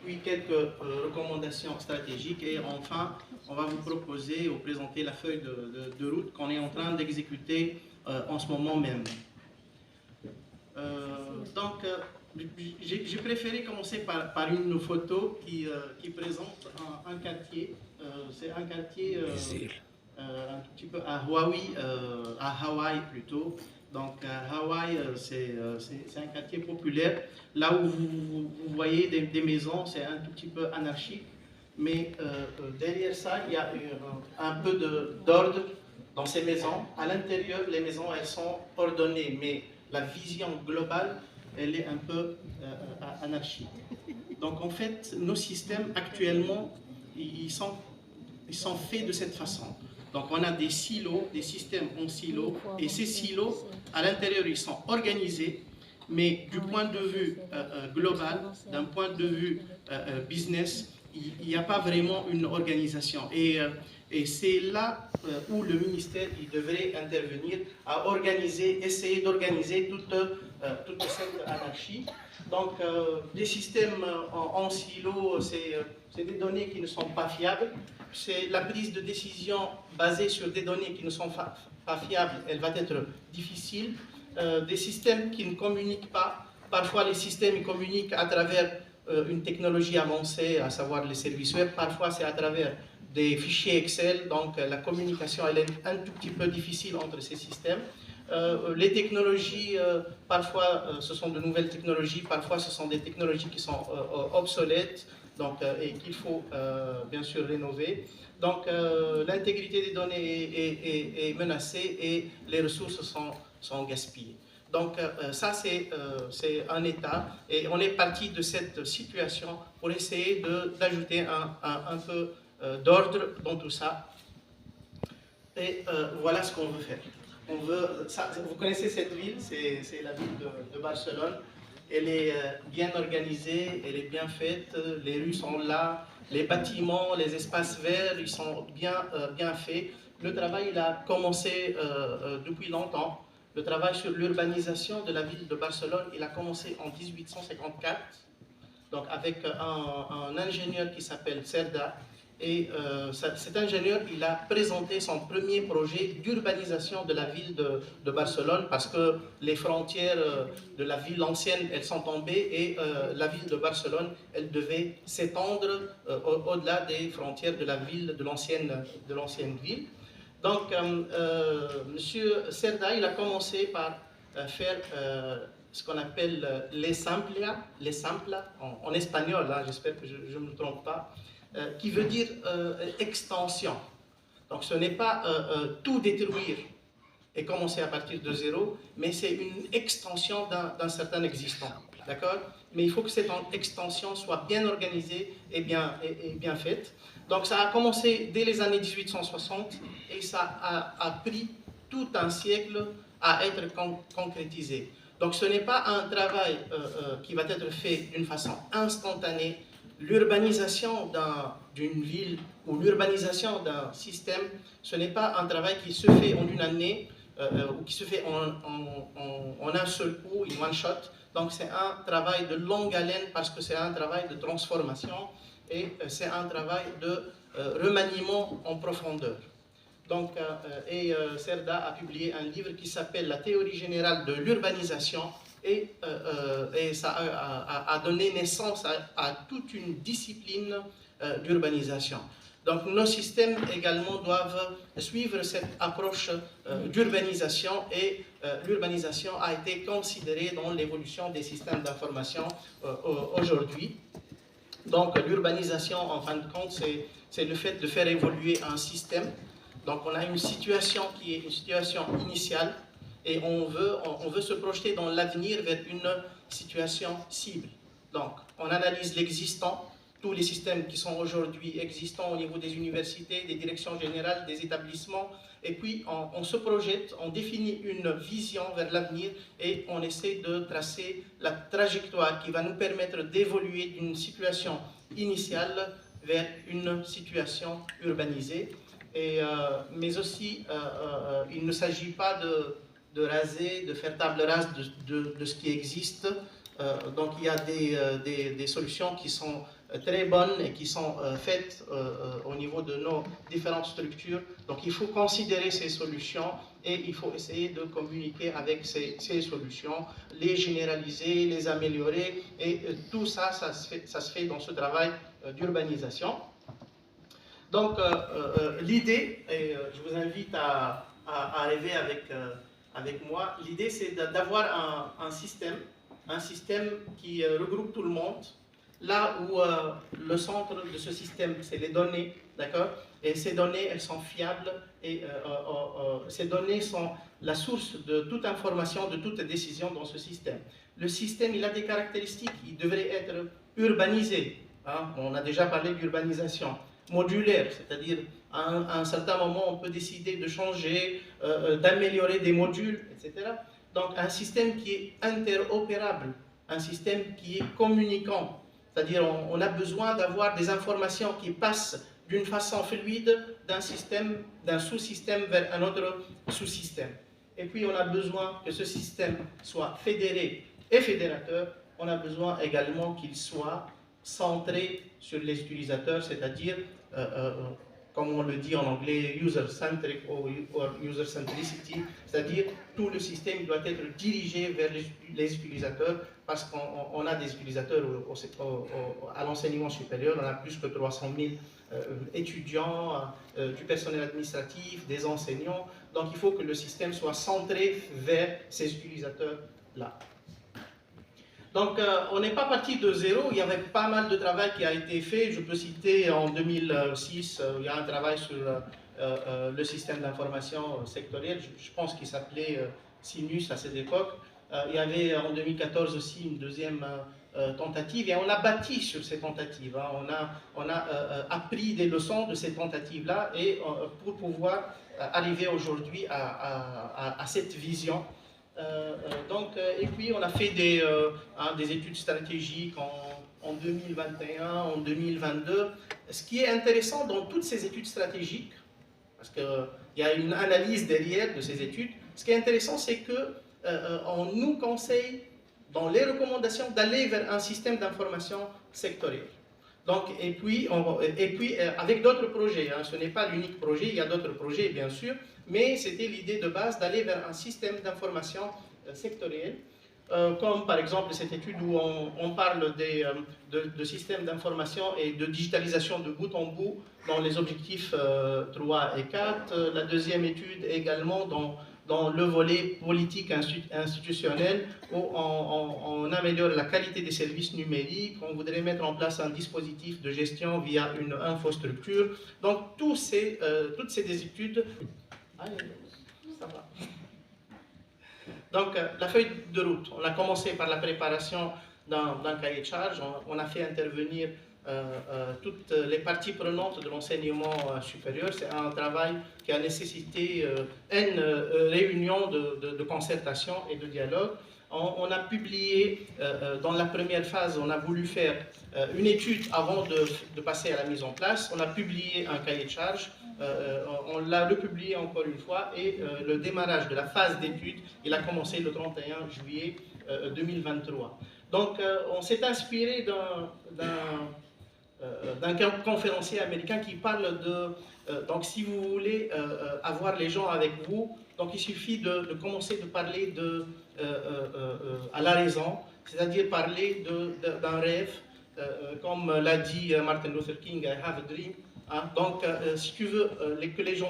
puis quelques recommandations stratégiques et enfin, on va vous proposer ou présenter la feuille de route qu'on est en train d'exécuter en ce moment même. Donc, j'ai préféré commencer par une photo qui présente un quartier. C'est un quartier un petit peu à Hawaï plutôt. Donc, Hawaï, c'est un quartier populaire. Là où vous voyez des maisons, c'est un tout petit peu anarchique. Mais derrière ça, il y a un peu d'ordre dans ces maisons. À l'intérieur, les maisons, elles sont ordonnées, mais la vision globale, elle est un peu anarchique. Donc, en fait, nos systèmes, actuellement, ils sont faits de cette façon. Donc, on a des silos, des systèmes en silos, et ces silos, à l'intérieur, ils sont organisés, mais du point de vue global, d'un point de vue business, il n'y a pas vraiment une organisation. Et c'est là où le ministère il devrait intervenir à organiser, essayer d'organiser toute cette anarchie. Donc, des systèmes en silo, c'est des données qui ne sont pas fiables. C'est la prise de décision basée sur des données qui ne sont pas fiables, elle va être difficile. Des systèmes qui ne communiquent pas, parfois les systèmes ils communiquent à travers une technologie avancée, à savoir les services web, parfois c'est à travers des fichiers Excel, donc la communication elle est un tout petit peu difficile entre ces systèmes. Les technologies, parfois ce sont de nouvelles technologies, parfois ce sont des technologies qui sont obsolètes, donc, et qu'il faut bien sûr rénover. Donc l'intégrité des données est menacée et les ressources sont gaspillées. Donc ça c'est un état et on est parti de cette situation pour essayer d'ajouter un peu d'ordre dans tout ça. Et voilà ce qu'on veut faire. Vous connaissez cette ville, c'est la ville de Barcelone. Elle est bien organisée, elle est bien faite, les rues sont là, les bâtiments, les espaces verts, ils sont bien faits. Le travail il a commencé depuis longtemps. Le travail sur l'urbanisation de la ville de Barcelone, il a commencé en 1854, donc avec un ingénieur qui s'appelle Cerda. Et cet ingénieur, il a présenté son premier projet d'urbanisation de la ville de Barcelone parce que les frontières de la ville ancienne, elles sont tombées et la ville de Barcelone, elle devait s'étendre au-delà des frontières de la ville, de l'ancienne ville. Donc, Monsieur Cerda, il a commencé par faire ce qu'on appelle les samples en espagnol, hein, j'espère que je ne me trompe pas, qui veut dire extension. Donc ce n'est pas tout détruire et commencer à partir de zéro, mais c'est une extension d'un certain existant. D'accord? Mais il faut que cette extension soit bien organisée et bien faite. Donc ça a commencé dès les années 1860 et ça a pris tout un siècle à être concrétisé. Donc ce n'est pas un travail qui va être fait d'une façon instantanée. L'urbanisation d'une ville ou l'urbanisation d'un système, ce n'est pas un travail qui se fait en une année ou qui se fait en un seul coup, in one shot. Donc c'est un travail de longue haleine parce que c'est un travail de transformation et c'est un travail de remaniement en profondeur. Donc, Cerda a publié un livre qui s'appelle La théorie générale de l'urbanisation et ça a donné naissance à toute une discipline d'urbanisation. Donc nos systèmes également doivent suivre cette approche d'urbanisation et l'urbanisation a été considérée dans l'évolution des systèmes d'information aujourd'hui. Donc l'urbanisation, en fin de compte, c'est le fait de faire évoluer un système. Donc on a une situation qui est une situation initiale et on veut se projeter dans l'avenir vers une situation cible. Donc on analyse l'existant, tous les systèmes qui sont aujourd'hui existants au niveau des universités, des directions générales, des établissements, et puis on se projette, on définit une vision vers l'avenir et on essaie de tracer la trajectoire qui va nous permettre d'évoluer d'une situation initiale vers une situation urbanisée. Mais aussi, il ne s'agit pas de raser, de faire table rase de ce qui existe. Donc il y a des solutions qui sont très bonnes et qui sont faites au niveau de nos différentes structures. Donc il faut considérer ces solutions et il faut essayer de communiquer avec ces solutions, les généraliser, les améliorer, et tout ça, ça se fait dans ce travail d'urbanisation. Donc l'idée, et je vous invite à rêver avec moi, l'idée c'est d'avoir un système qui regroupe tout le monde, là où le centre de ce système, c'est les données, d'accord? Et ces données, elles sont fiables, et ces données sont la source de toute information, de toute décision dans ce système. Le système, il a des caractéristiques, il devrait être urbanisé, hein? On a déjà parlé d'urbanisation. Modulaire, c'est-à-dire à un certain moment, on peut décider de changer, d'améliorer des modules, etc. Donc un système qui est interopérable, un système qui est communicant, c'est-à-dire on a besoin d'avoir des informations qui passent d'une façon fluide d'un système, d'un sous-système vers un autre sous-système. Et puis on a besoin que ce système soit fédéré et fédérateur. On a besoin également qu'il soit centré sur les utilisateurs, c'est-à-dire, comme on le dit en anglais, user-centric ou user-centricity, c'est-à-dire tout le système doit être dirigé vers les utilisateurs, parce qu'on a des utilisateurs à l'enseignement supérieur, on a plus que 300 000 étudiants, du personnel administratif, des enseignants, donc il faut que le système soit centré vers ces utilisateurs-là. Donc, on n'est pas parti de zéro, il y avait pas mal de travail qui a été fait. Je peux citer en 2006, il y a un travail sur le système d'information sectoriel, je pense qu'il s'appelait Sinus à cette époque. Il y avait en 2014 aussi une deuxième tentative, et on a bâti sur ces tentatives. Hein. On a appris des leçons de ces tentatives-là, et pour pouvoir arriver aujourd'hui à cette vision. Et puis on a fait des études stratégiques en 2021, en 2022. Ce qui est intéressant dans toutes ces études stratégiques, parce qu'il y a une analyse derrière de ces études, ce qui est intéressant, c'est qu'on nous conseille dans les recommandations d'aller vers un système d'information sectoriel. Donc, et puis avec d'autres projets, hein, ce n'est pas l'unique projet, il y a d'autres projets bien sûr, mais c'était l'idée de base d'aller vers un système d'information sectoriel, comme par exemple cette étude où on parle de systèmes d'information et de digitalisation de bout en bout dans les objectifs 3 et 4. La deuxième étude également dans le volet politique institutionnel, où on améliore la qualité des services numériques, on voudrait mettre en place un dispositif de gestion via une infrastructure. Donc toutes ces études... Ça va. Donc la feuille de route, on a commencé par la préparation d'un cahier de charge, on a fait intervenir toutes les parties prenantes de l'enseignement supérieur. C'est un travail qui a nécessité une réunion de concertation et de dialogue. On a publié, dans la première phase, on a voulu faire une étude avant de passer à la mise en place. On a publié un cahier de charge, on l'a republié encore une fois, et le démarrage de la phase d'étude, il a commencé le 31 juillet 2023. Donc on s'est inspiré d'un conférencier américain qui parle donc si vous voulez avoir les gens avec vous, donc il suffit de commencer de parler à la raison, c'est-à-dire parler d'un rêve, comme l'a dit Martin Luther King, I have a dream. Hein? Donc si tu veux que les gens